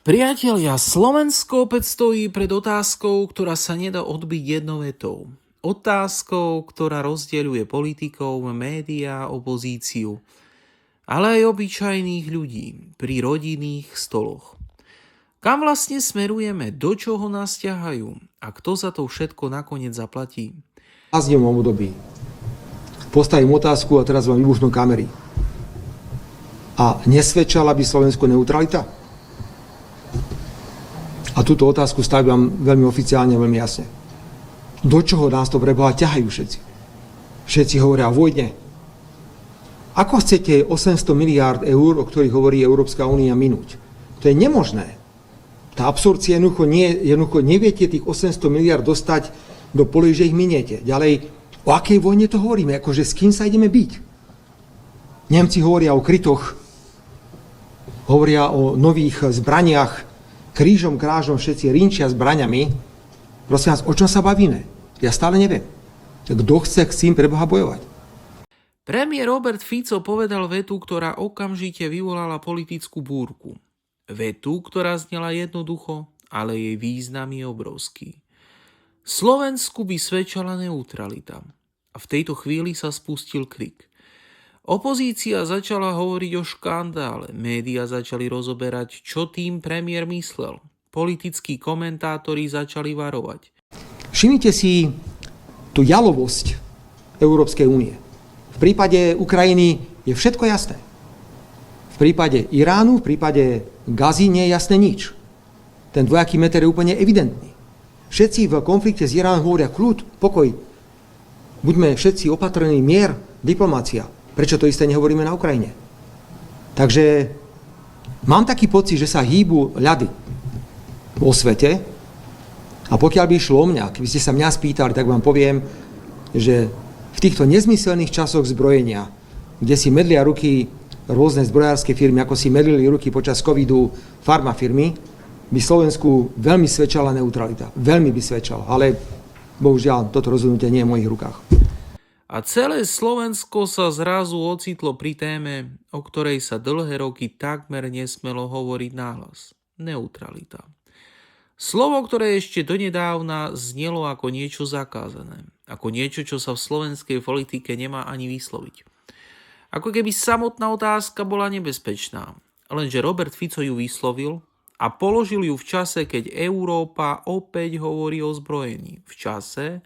Priatelia, Slovensko opäť stojí pred otázkou, ktorá sa nedá odbiť jednou vetou. Otázkou, ktorá rozdeľuje politikov, médiá, opozíciu, ale aj obyčajných ľudí pri rodinných stoloch. Kam vlastne smerujeme, do čoho nás ťahajú a kto za to všetko nakoniec zaplatí? V zimom období postavím otázku a teraz vám vybušnú kamery. A nesvedčala by Slovensku neutralita? A túto otázku stavím veľmi oficiálne, veľmi jasne. Do čoho nás to preboha ťahajú všetci? Všetci hovoria o vojne. Ako chcete 800 miliárd eur, o ktorých hovorí Európska únia, minúť? To je nemožné. Tá absorpcia jednoducho neviete tých 800 miliárd dostať do polí, že ich miniete. Ďalej, o akej vojne to hovoríme? Akože s kým sa ideme byť? Nemci hovoria o krytoch, hovoria o nových zbraniach, krížom, krážom všetci rinčia zbraňami. Prosím vás, o čom sa bavíme? Ja stále neviem. Kto chce s tým preboha bojovať? Premiér Robert Fico povedal vetu, ktorá okamžite vyvolala politickú búrku. Vetu, ktorá znela jednoducho, ale jej význam je obrovský. Slovensku by svedčala neutralita. A v tejto chvíli sa spustil krik. Opozícia začala hovoriť o škandále, médiá začali rozoberať, čo tým premiér myslel. Politickí komentátori začali varovať. Všimnite si tú jalovosť Európskej únie. V prípade Ukrajiny je všetko jasné. V prípade Iránu, v prípade Gazy nie je jasné nič. Ten dvojaký meter je úplne evidentný. Všetci v konflikte s Iránom hovoria kľud, pokoj. Buďme všetci opatrení, mier, diplomácia. Prečo to isté nehovoríme na Ukrajine? Takže mám taký pocit, že sa hýbu ľady vo svete a pokiaľ by išlo o mňa, keby ste sa mňa spýtali, tak vám poviem, že v týchto nezmyselných časoch zbrojenia, kde si medlia ruky rôzne zbrojárske firmy, ako si medlili ruky počas covidu farmafirmy, by Slovensku veľmi svedčala neutralita. Veľmi by svedčala, ale bohužiaľ toto rozhodnutie nie je v mojich rukách. A celé Slovensko sa zrazu ocitlo pri téme, o ktorej sa dlhé roky takmer nesmelo hovoriť nahlas. Neutralita. Slovo, ktoré ešte donedávna znelo ako niečo zakázané. Ako niečo, čo sa v slovenskej politike nemá ani vysloviť. Ako keby samotná otázka bola nebezpečná. Lenže Robert Fico ju vyslovil a položil ju v čase, keď Európa opäť hovorí o zbrojení. V čase,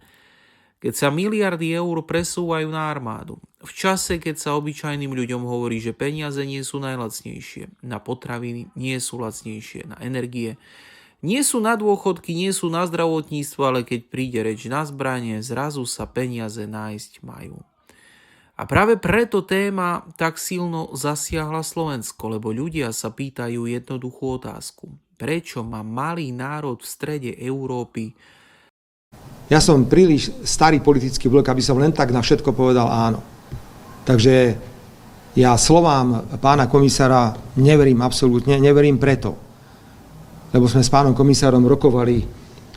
keď sa miliardy eur presúvajú na armádu. V čase, keď sa obyčajným ľuďom hovorí, že peniaze nie sú najlacnejšie, na potraviny nie sú lacnejšie, na energie nie sú na dôchodky, nie sú na zdravotníctvo, ale keď príde reč na zbranie, zrazu sa peniaze nájsť majú. A práve preto téma tak silno zasiahla Slovensko, lebo ľudia sa pýtajú jednoduchú otázku. Prečo má malý národ v strede Európy? Ja som príliš starý politický vlk, aby som len tak na všetko povedal áno. Takže ja slovám pána komisára neverím absolútne, neverím preto. Lebo sme s pánom komisárom rokovali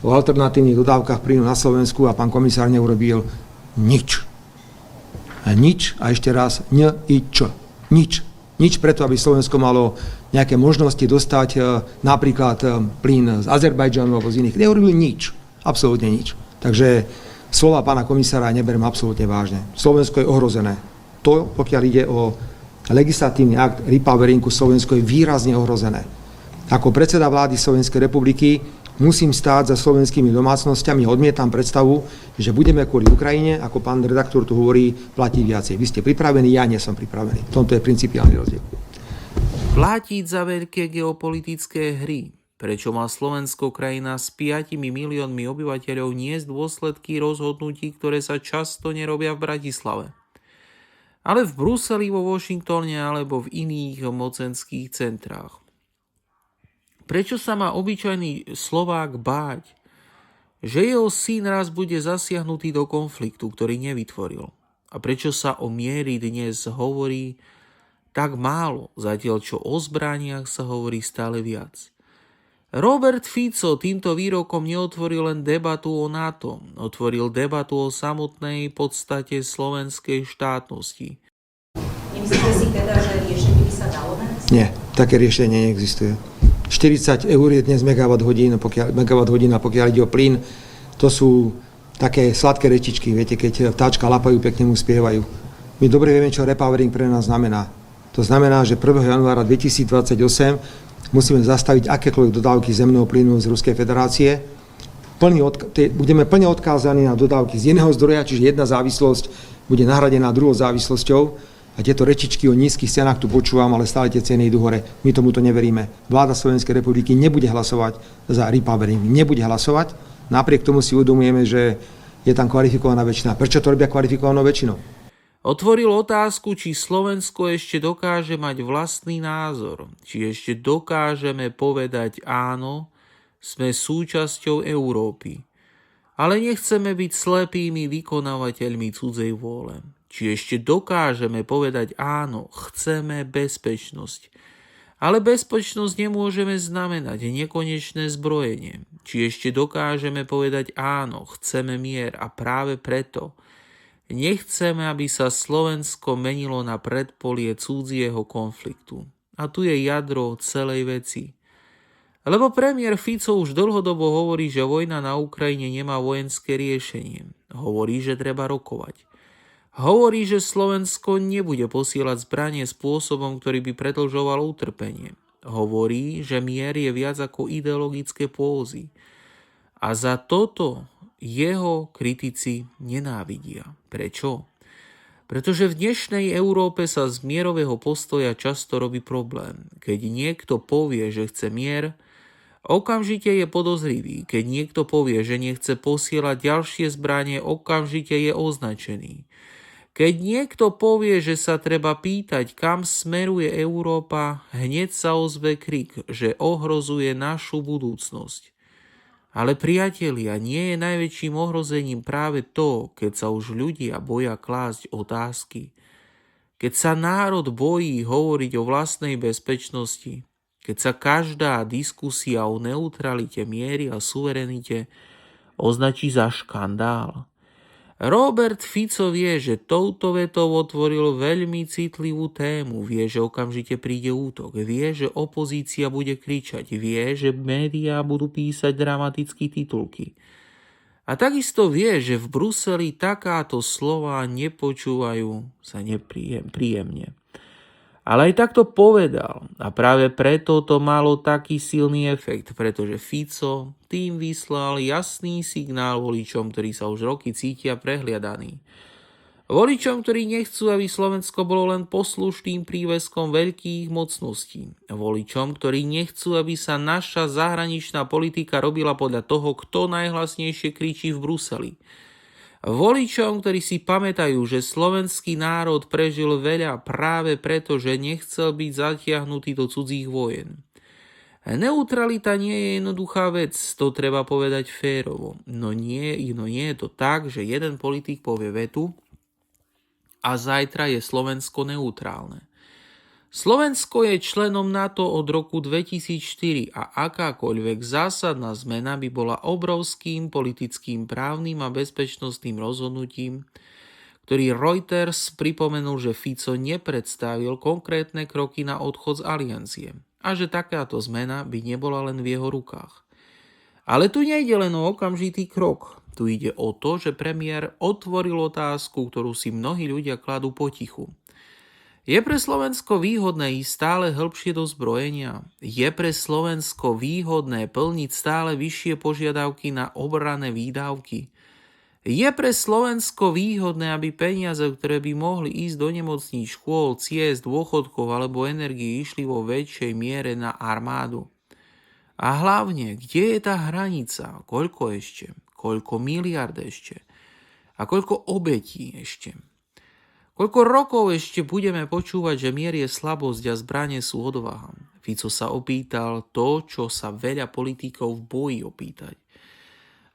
o alternatívnych dodávkach plynu na Slovensku a pán komisár neurobil nič. Nič a ešte raz nič. Nič preto, aby Slovensko malo nejaké možnosti dostať napríklad plyn z Azerbajdžanu alebo z iných. Neurobil nič. Absolútne nič. Takže slova pána komisára neberiem absolútne vážne. Slovensko je ohrozené. To, pokiaľ ide o legislatívny akt repoweringu, Slovensko je výrazne ohrozené. Ako predseda vlády Slovenskej republiky musím stáť za slovenskými domácnosťami a odmietam predstavu, že budeme kvôli Ukrajine, ako pán redaktor tu hovorí, platiť viacej. Vy ste pripravení, ja nie som pripravený. V tomto je principiálny rozdiel. Platiť za veľké geopolitické hry. Prečo má Slovensko, krajina s 5 miliónmi obyvateľov, niesť dôsledky rozhodnutí, ktoré sa často nerobia v Bratislave, ale v Bruseli, vo Washingtone alebo v iných mocenských centrách? Prečo sa má obyčajný Slovák báť, že jeho syn raz bude zasiahnutý do konfliktu, ktorý nevytvoril? A prečo sa o miery dnes hovorí tak málo, zatiaľ čo o zbraniach sa hovorí stále viac? Robert Fico týmto výrokom neotvoril len debatu o NATO, otvoril debatu o samotnej podstate slovenskej štátnosti. Nemyslíte si teda, že riešenie by sa dalo nájsť? Nie, také riešenie neexistuje. 40 eur je dnes megawatt hodina, pokiaľ ide o plyn. To sú také sladké rečičky, viete, keď vtáčka lapajú, pekne mu spievajú. My dobre vieme, čo repowering pre nás znamená. To znamená, že 1. januára 2028 musíme zastaviť akékoľvek dodávky zemného plynu z Ruskej federácie. Budeme plne odkázaní na dodávky z iného zdroja, čiže jedna závislosť bude nahradená druhou závislosťou. A tieto rečičky o nízkych cenách tu počúvam, ale stále tie ceny idú hore. My tomuto neveríme. Vláda Slovenskej republiky nebude hlasovať za repowering. Nebude hlasovať. Napriek tomu si uvedomujeme, že je tam kvalifikovaná väčšina. Prečo to robia kvalifikovanou väčšinou? Otvoril otázku, či Slovensko ešte dokáže mať vlastný názor. Či ešte dokážeme povedať áno, sme súčasťou Európy. Ale nechceme byť slepými vykonávateľmi cudzej vôle. Či ešte dokážeme povedať áno, chceme bezpečnosť. Ale bezpečnosť nemôžeme znamenať nekonečné zbrojenie. Či ešte dokážeme povedať áno, chceme mier a práve preto nechceme, aby sa Slovensko menilo na predpolie cudzieho konfliktu. A tu je jadro celej veci. Lebo premiér Fico už dlhodobo hovorí, že vojna na Ukrajine nemá vojenské riešenie. Hovorí, že treba rokovať. Hovorí, že Slovensko nebude posielať zbranie spôsobom, ktorý by predĺžoval utrpenie. Hovorí, že mier je viac ako ideologické pózy. A za toto jeho kritici nenávidia. Prečo? Pretože v dnešnej Európe sa z mierového postoja často robí problém. Keď niekto povie, že chce mier, okamžite je podozrivý. Keď niekto povie, že nechce posielať ďalšie zbranie, okamžite je označený. Keď niekto povie, že sa treba pýtať, kam smeruje Európa, hneď sa ozve krik, že ohrozuje našu budúcnosť. Ale priatelia, nie je najväčším ohrozením práve to, keď sa už ľudia boja klásť otázky. Keď sa národ bojí hovoriť o vlastnej bezpečnosti, keď sa každá diskusia o neutralite, miery a suverenite označí za škandál. Robert Fico vie, že touto vetou otvoril veľmi citlivú tému, vie, že okamžite príde útok, vie, že opozícia bude kričať, vie, že médiá budú písať dramatické titulky. A takisto vie, že v Bruseli takáto slová nepočúvajú sa príjemne. Ale aj tak to povedal a práve preto to malo taký silný efekt, pretože Fico tým vyslal jasný signál voličom, ktorí sa už roky cítia prehliadaní. Voličom, ktorí nechcú, aby Slovensko bolo len poslušným príveskom veľkých mocností. Voličom, ktorí nechcú, aby sa naša zahraničná politika robila podľa toho, kto najhlasnejšie kričí v Bruseli. Voličom, ktorí si pamätajú, že slovenský národ prežil veľa práve preto, že nechcel byť zatiahnutý do cudzích vojen. Neutralita nie je jednoduchá vec, to treba povedať férovo. No nie je to tak, že jeden politik povie vetu a zajtra je Slovensko neutrálne. Slovensko je členom NATO od roku 2004 a akákoľvek zásadná zmena by bola obrovským politickým, právnym a bezpečnostným rozhodnutím, ktorý Reuters pripomenul, že Fico nepredstavil konkrétne kroky na odchod z aliancie a že takáto zmena by nebola len v jeho rukách. Ale tu nejde len o okamžitý krok. Tu ide o to, že premiér otvoril otázku, ktorú si mnohí ľudia kladú potichu. Je pre Slovensko výhodné ísť stále hĺbšie do zbrojenia? Je pre Slovensko výhodné plniť stále vyššie požiadavky na obranné výdavky? Je pre Slovensko výhodné, aby peniaze, ktoré by mohli ísť do nemocníc, škôl, ciest, dôchodkov alebo energií, išli vo väčšej miere na armádu? A hlavne, kde je tá hranica? Koľko ešte? Koľko miliard ešte? A koľko obetí ešte? Koľko rokov ešte budeme počúvať, že mier je slabosť a zbrane sú odvaha? Fico sa opýtal to, čo sa veľa politikov bojí opýtať.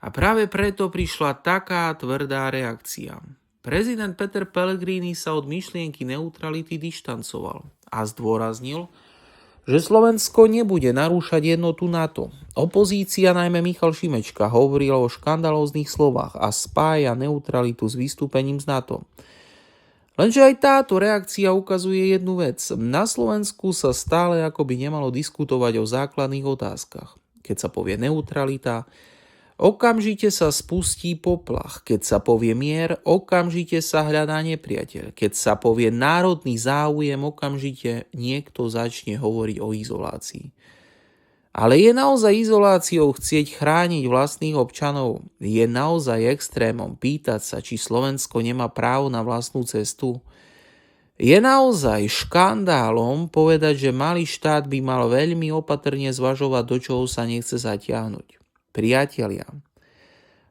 A práve preto prišla taká tvrdá reakcia. Prezident Peter Pellegrini sa od myšlienky neutrality dištancoval a zdôraznil, že Slovensko nebude narúšať jednotu NATO. Opozícia, najmä Michal Šimečka, hovorila o škandalóznych slovách a spája neutralitu s vystúpením z NATO. Lenže aj táto reakcia ukazuje jednu vec. Na Slovensku sa stále akoby nemalo diskutovať o základných otázkach. Keď sa povie neutralita, okamžite sa spustí poplach. Keď sa povie mier, okamžite sa hľadá nepriateľ. Keď sa povie národný záujem, okamžite niekto začne hovoriť o izolácii. Ale je naozaj izoláciou chcieť chrániť vlastných občanov? Je naozaj extrémom pýtať sa, či Slovensko nemá právo na vlastnú cestu? Je naozaj škandálom povedať, že malý štát by mal veľmi opatrne zvažovať, do čoho sa nechce zatiahnuť? Priatelia,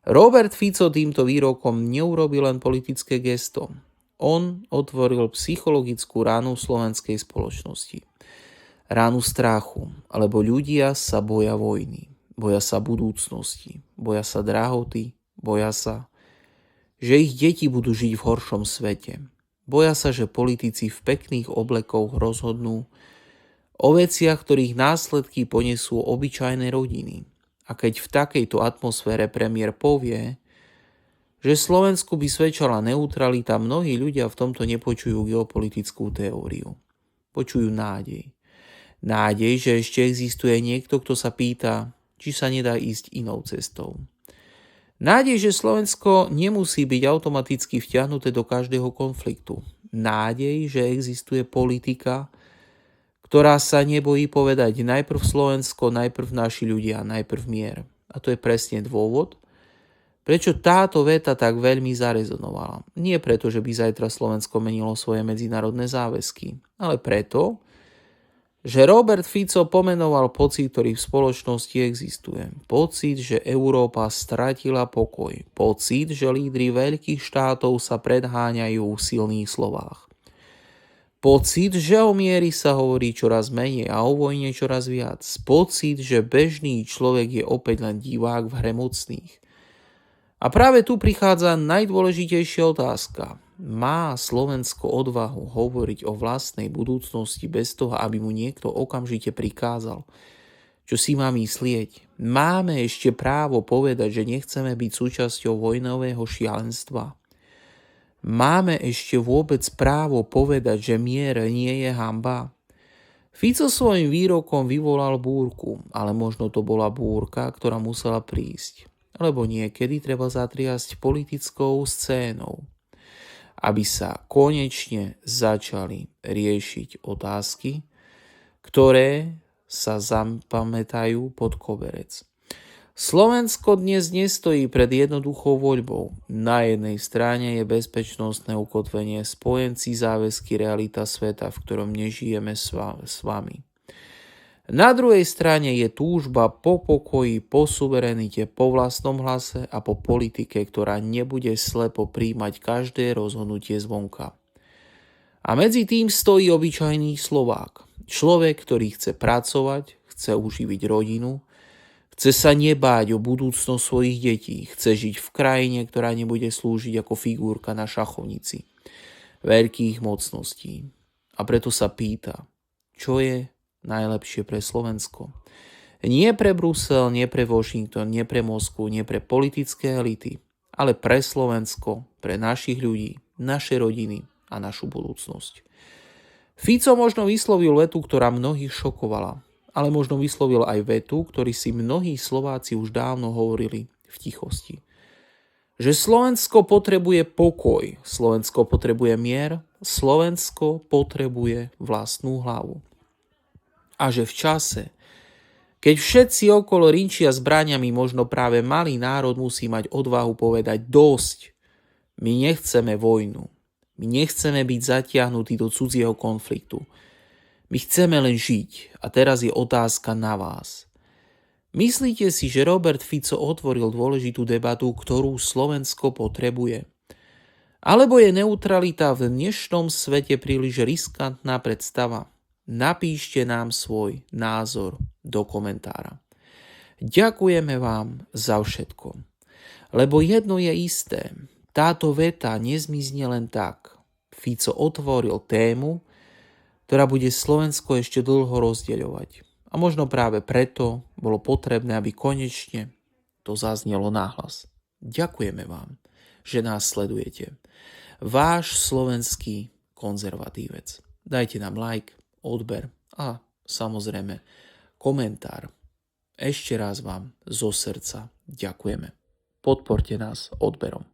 Robert Fico týmto výrokom neurobil len politické gesto. On otvoril psychologickú ránu slovenskej spoločnosti. Ránu strachu, lebo ľudia sa boja vojny, boja sa budúcnosti, boja sa drahoty, boja sa, že ich deti budú žiť v horšom svete. Boja sa, že politici v pekných oblekoch rozhodnú o veciach, ktorých následky ponesú obyčajné rodiny. A keď v takejto atmosfére premiér povie, že Slovensku by svedčala neutralita, mnohí ľudia v tomto nepočujú geopolitickú teóriu. Počujú nádej. Nádej, že ešte existuje niekto, kto sa pýta, či sa nedá ísť inou cestou. Nádej, že Slovensko nemusí byť automaticky vtiahnuté do každého konfliktu. Nádej, že existuje politika, ktorá sa nebojí povedať najprv Slovensko, najprv naši ľudia, najprv mier. A to je presne dôvod, prečo táto veta tak veľmi zarezonovala. Nie preto, že by zajtra Slovensko menilo svoje medzinárodné záväzky, ale preto, že Robert Fico pomenoval pocit, ktorý v spoločnosti existuje. Pocit, že Európa stratila pokoj. Pocit, že lídri veľkých štátov sa predháňajú v silných slovách. Pocit, že o mieri sa hovorí čoraz menej a o vojne čoraz viac. Pocit, že bežný človek je opäť len divák v hre mocných. A práve tu prichádza najdôležitejšia otázka. Má Slovensko odvahu hovoriť o vlastnej budúcnosti bez toho, aby mu niekto okamžite prikázal, čo si má myslieť? Máme ešte právo povedať, že nechceme byť súčasťou vojnového šialenstva? Máme ešte vôbec právo povedať, že mier nie je hanba? Fico svojim výrokom vyvolal búrku, ale možno to bola búrka, ktorá musela prísť. Lebo niekedy treba zatriasť politickou scénou, aby sa konečne začali riešiť otázky, ktoré sa zapamätajú pod koberec. Slovensko dnes nestojí pred jednoduchou voľbou. Na jednej strane je bezpečnostné ukotvenie, spojenci, záväzky, realita sveta, v ktorom nežijeme s vami. Na druhej strane je túžba po pokoji, po suverenite, po vlastnom hlase a po politike, ktorá nebude slepo príjmať každé rozhodnutie zvonka. A medzi tým stojí obyčajný Slovák. Človek, ktorý chce pracovať, chce uživiť rodinu, chce sa nebáť o budúcnosť svojich detí, chce žiť v krajine, ktorá nebude slúžiť ako figurka na šachovnici veľkých mocností. A preto sa pýta, čo je najlepšie pre Slovensko. Nie pre Brusel, nie pre Washington, nie pre Moskvu, nie pre politické elity, ale pre Slovensko, pre našich ľudí, naše rodiny a našu budúcnosť. Fico možno vyslovil vetu, ktorá mnohých šokovala, ale možno vyslovil aj vetu, ktorý si mnohí Slováci už dávno hovorili v tichosti. Že Slovensko potrebuje pokoj, Slovensko potrebuje mier, Slovensko potrebuje vlastnú hlavu. A že v čase, keď všetci okolo rinčia zbraňami, možno práve malý národ musí mať odvahu povedať dosť. My nechceme vojnu. My nechceme byť zatiahnutí do cudzieho konfliktu. My chceme len žiť. A teraz je otázka na vás. Myslíte si, že Robert Fico otvoril dôležitú debatu, ktorú Slovensko potrebuje? Alebo je neutralita v dnešnom svete príliš riskantná predstava? Napíšte nám svoj názor do komentára. Ďakujeme vám za všetko. Lebo jedno je isté, táto veta nezmizne len tak. Fico otvoril tému, ktorá bude Slovensko ešte dlho rozdeľovať. A možno práve preto bolo potrebné, aby konečne to zaznelo nahlas. Ďakujeme vám, že nás sledujete. váš slovenský konzervatívec. Dajte nám like, odber a samozrejme komentár. Ešte raz vám zo srdca ďakujeme. Podporte nás odberom.